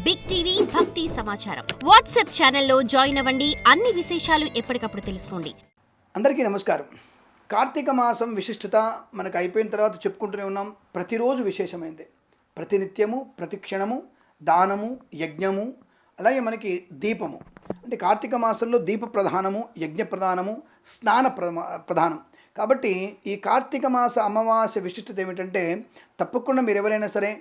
Big TV భక్తి సమాచారం WhatsApp ఛానల్లో జాయిన్ అవ్వండి. అన్ని విశేషాలు ఎప్పటికప్పుడు తెలుసుకోండి. అందరికీ నమస్కారం. కార్తీక మాసం విశిష్టత మనకు అయిపోయిన తర్వాత చెప్పుకుంటూనే ఉన్నాం. ప్రతిరోజు విశేషమైంది. ప్రతినిత్యము ప్రతి క్షణము దానము యజ్ఞము, అలాగే మనకి దీపము. అంటే కార్తీక మాసంలో దీప ప్రధానము, యజ్ఞ ప్రధానము, స్నాన ప్రధానం. కాబట్టి ఈ కార్తీక మాస అమావాస్య విశిష్టత ఏమిటంటే, తప్పకుండా మీరు ఎవరైనా సరే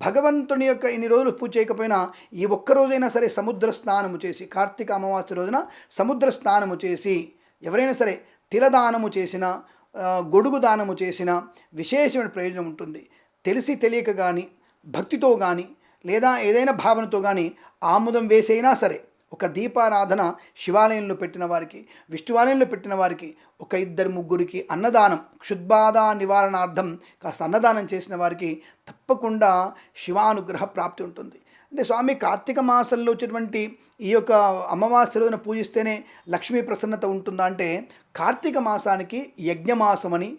భగవంతుని యొక్క ఇన్ని రోజులు పూజ చేయకపోయినా ఈ ఒక్కరోజైనా సరే సముద్ర స్నానము చేసి, కార్తీక అమావాస్య రోజున సముద్ర స్నానము చేసి ఎవరైనా సరే తిలదానము చేసిన, గొడుగు దానము చేసిన విశేషమైన ప్రయోజనం ఉంటుంది. తెలిసి తెలియక కానీ, భక్తితో కానీ, లేదా ఏదైనా భావనతో కానీ ఆముదం వేసైనా సరే ఒక దీపారాధన శివాలయంలో పెట్టిన వారికి, విష్ణువాలయంలో పెట్టిన వారికి, ఒక ఇద్దరు ముగ్గురికి అన్నదానం, క్షుద్బాధ నివారణార్థం కాస్త అన్నదానం చేసిన వారికి తప్పకుండా శివానుగ్రహ ప్రాప్తి ఉంటుంది. అంటే స్వామి కార్తీక మాసంలో వచ్చేటువంటి ఈ యొక్క అమావాస్య రోజున పూజిస్తేనే లక్ష్మీ ప్రసన్నత ఉంటుందా అంటే, కార్తీక మాసానికి యజ్ఞమాసమని,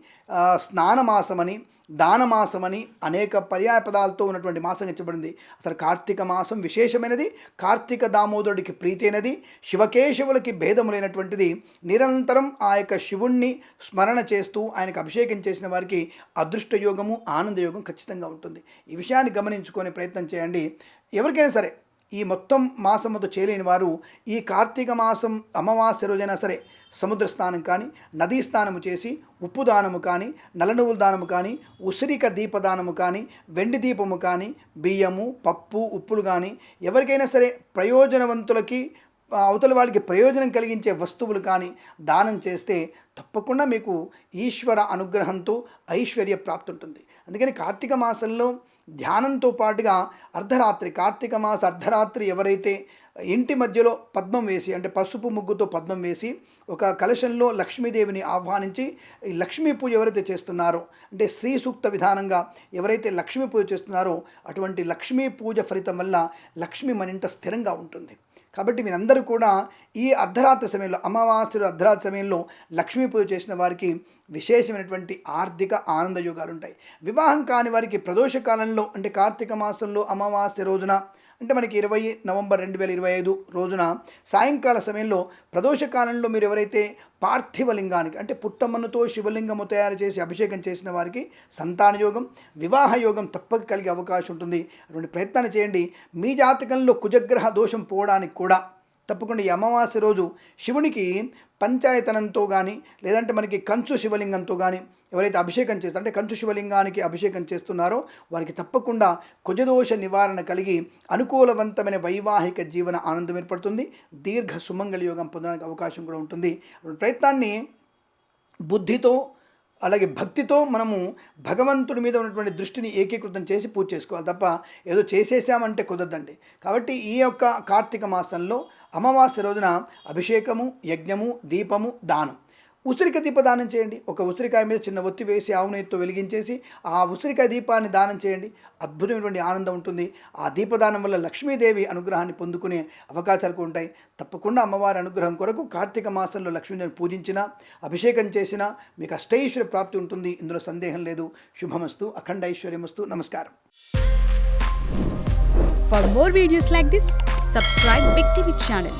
స్నానమాసమని, దానమాసమని అనేక పర్యాయ పదాలతో ఉన్నటువంటి మాసం ఇచ్చబడింది. అసలు కార్తీక మాసం విశేషమైనది, కార్తీక దామోదరుడికి ప్రీతైనది, శివకేశవులకి భేదము లేనటువంటిది. నిరంతరం ఆ యొక్క శివుణ్ణి స్మరణ చేస్తూ ఆయనకు అభిషేకం చేసిన వారికి అదృష్టయోగము, ఆనందయోగం ఖచ్చితంగా ఉంటుంది. ఈ విషయాన్ని గమనించుకునే ప్రయత్నం చేయండి. ఎవరికైనా సరే ఈ మొత్తం మాసంతో చేయలేని వారు ఈ కార్తీక మాసం అమావాస్య రోజైనా సరే సముద్ర స్నానం కానీ, నదీ స్నానము చేసి, ఉప్పు దానము కానీ, నల్లనువ్వుల దానము కానీ, ఉసిరిక దీపదానము కానీ, వెండి దీపము కానీ, బియ్యము, పప్పు, ఉప్పులు కానీ, ఎవరికైనా సరే ప్రయోజనవంతులకి, అవతల వాళ్ళకి ప్రయోజనం కలిగించే వస్తువులు కానీ దానం చేస్తే తప్పకుండా మీకు ఈశ్వర అనుగ్రహంతో ఐశ్వర్య ప్రాప్తి ఉంటుంది. అందుకని కార్తీక మాసంలో ధ్యానంతో పాటుగా అర్ధరాత్రి, కార్తీక మాస అర్ధరాత్రి ఎవరైతే ఇంటి మధ్యలో పద్మం వేసి, అంటే పసుపు ముగ్గుతో పద్మం వేసి ఒక కలశంలో లక్ష్మీదేవిని ఆహ్వానించి ఈ లక్ష్మీ పూజ ఎవరైతే చేస్తున్నారో, అంటే శ్రీ సూక్త విధానంగా ఎవరైతే లక్ష్మీ పూజ చేస్తున్నారో అటువంటి లక్ష్మీ పూజ ఫలితం వల్ల లక్ష్మి మన ఇంట స్థిరంగా ఉంటుంది. కాబట్టి మీరందరూ కూడా ఈ అర్ధరాత్రి సమయంలో, అమావాస్య అర్ధరాత్రి సమయంలో లక్ష్మీ పూజ చేసిన వారికి విశేషమైనటువంటి ఆర్థిక ఆనందయోగాలు ఉంటాయి. వివాహం కాని వారికి ప్రదోష కాలంలో, అంటే కార్తీక మాసంలో అమావాస్య రోజున, అంటే మనకి 20 నవంబర్ 2025 రోజున సాయంకాల సమయంలో ప్రదోష కాలంలో మీరు ఎవరైతే పార్థివలింగానికి, అంటే పుట్టమన్నుతో శివలింగము తయారు చేసి అభిషేకం చేసిన వారికి సంతాన యోగం, వివాహ యోగం తప్పక కలిగే అవకాశం ఉంటుంది. అటువంటి ప్రయత్నాన్ని చేయండి. మీ జాతకంలో కుజగ్రహ దోషం పోవడానికి కూడా తప్పకుండా ఈ అమావాస్య రోజు శివునికి పంచాయతనంతో కానీ, లేదంటే మనకి కంచు శివలింగంతో కానీ ఎవరైతే అభిషేకం చేస్తారో, అంటే కంచు శివలింగానికి అభిషేకం చేస్తున్నారో వారికి తప్పకుండా కుజదోష నివారణ కలిగి అనుకూలవంతమైన వైవాహిక జీవన ఆనందం ఏర్పడుతుంది. దీర్ఘ సుమంగళ యోగం పొందడానికి అవకాశం కూడా ఉంటుంది. ప్రయత్నాన్ని బుద్ధితో అలాగే భక్తితో మనము భగవంతుడి మీద ఉన్నటువంటి దృష్టిని ఏకీకృతం చేసి పూజ చేసుకోవాలి తప్ప ఏదో చేసేసామంటే కుదరదండి. కాబట్టి ఈ యొక్క కార్తీక మాసంలో అమావాస్య రోజున అభిషేకము, యజ్ఞము, దీపము, దానం, ఉసిరిక దీపదానం చేయండి. ఒక ఉసిరికాయ మీద చిన్న ఒత్తి వేసి ఆవు నెయ్యితో వెలిగించేసి ఆ ఉసిరికాయ దీపాన్ని దానం చేయండి. అద్భుతమైనటువంటి ఆనందం ఉంటుంది. ఆ దీపదానం వల్ల లక్ష్మీదేవి అనుగ్రహాన్ని పొందుకునే అవకాశాలు ఉంటాయి. తప్పకుండా అమ్మవారి అనుగ్రహం కొరకు కార్తీక మాసంలో లక్ష్మీదేవిని పూజించినా, అభిషేకం చేసినా మీకు అష్టైశ్వర్య ప్రాప్తి ఉంటుంది. ఇందులో సందేహం లేదు. శుభమస్తు, అఖండ ఐశ్వర్యమస్తు. నమస్కారం. For more videos like this, subscribe Big TV channel.